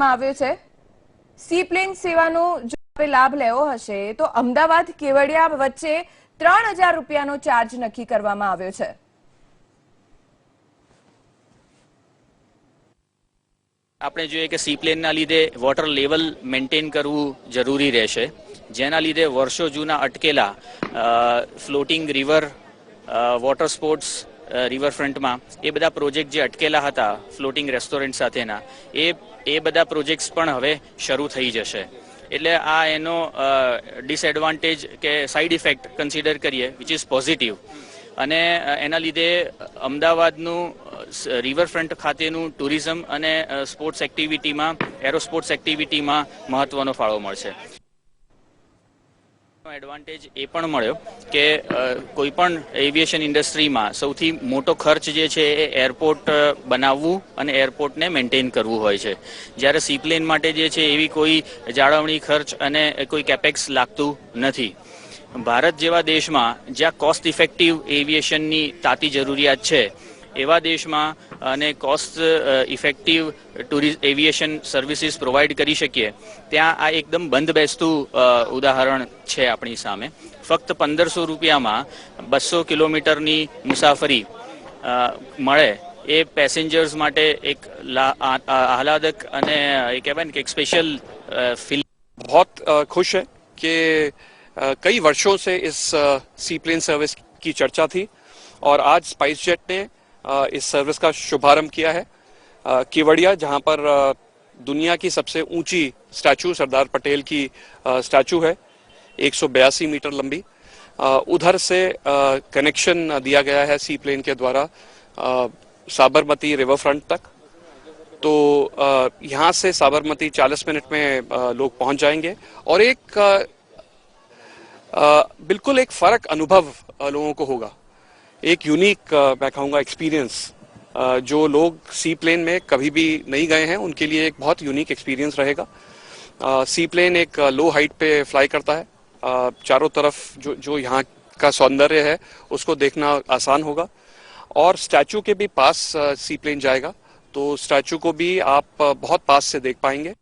આવ્યો છે। Sea plane સેવાનો જો હવે લાભ લેવો હશે તો અમદાવાદ કેવડિયા વચ્ચે 3000 રૂપિયાનો ચાર્જ નક્કી કરવામાં આવ્યો છે। આપણે જોઈએ કે સી પ્લેનના લીધે વોટર લેવલ મેન્ટેન કરવું જરૂરી રહેશે, જેના લીધે વર્ષો જૂના અટકેલા ફ્લોટિંગ રિવર વોટર સ્પોર્ટ્સ રિવરફ્રન્ટમાં એ બધા પ્રોજેક્ટ જે અટકેલા હતા ફ્લોટિંગ રેસ્ટોરન્ટ સાથેના એ બધા પ્રોજેક્ટ્સ પણ હવે શરૂ થઈ જશે। એટલે આ એનો ડિસએડવાન્ટેજ કે સાઇડ ઇફેક્ટ કન્સિડર કરીએ વિચ ઇઝ પોઝિટિવ, અને એના લીધે અમદાવાદનું રિવરફ્રન્ટ ખાતેનું ટુરિઝમ અને સ્પોર્ટ્સ એક્ટિવિટીમાં એરોસ્પોર્ટ્સ એક્ટિવિટીમાં મહત્વનો ફાળો મળશે। એડવાન્ટેજ એ પણ મળ્યો કે કોઈ પણ એવિએશન ઇન્ડસ્ટ્રીમાં સૌથી મોટો ખર્ચ જે છે એ એરપોર્ટ બનાવવું અને એરપોર્ટને મેન્ટેન કરવું હોય છે, જ્યારે સી પ્લેન માટે જે છે એવી કોઈ જાળવણી ખર્ચ અને કોઈ કેપેક્સ લાગતું નથી। ભારત જેવા દેશમાં જ્યાં કોસ્ટ ઇફેક્ટિવ એવિએશનની તાતી જરૂરિયાત છે એવા દેશમાં અને cost effective aviation services provide કરી શકીએ ત્યાં આ એકદમ બંધ બેસતું ઉદાહરણ છે આપણી સામે। ફક્ત 1500 રૂપિયામાં 200 કિલોમીટરની મુસાફરી મળે એ પેસેન્જર્સ માટે એક આહલાદક અને એ કહેવાય ને કે એક સ્પેશિयल फीलिंग। बहुत खुश है कि कई वर्षों से इस सी प्लेन सर्विस की चर्चा थी और आज स्पाइस जेट ने इस सर्विस का शुभारंभ किया है। केवड़िया, जहां पर दुनिया की सबसे ऊंची स्टैचू सरदार पटेल की स्टैचू है 182 मीटर लंबी, उधर से कनेक्शन दिया गया है सी प्लेन के द्वारा साबरमती रिवर फ्रंट तक। तो यहाँ से साबरमती 40 मिनट में लोग पहुंच जाएंगे और एक बिल्कुल एक फर्क अनुभव लोगों को होगा, एक यूनिक मैं कहूँगा एक्सपीरियंस। जो लोग सी प्लेन में कभी भी नहीं गए हैं उनके लिए एक बहुत यूनिक एक्सपीरियंस रहेगा। सी प्लेन एक लो हाइट पे फ्लाई करता है, चारों तरफ जो यहाँ का सौंदर्य है उसको देखना आसान होगा, और स्टैचू के भी पास सी प्लेन जाएगा तो स्टैचू को भी आप बहुत पास से देख पाएंगे।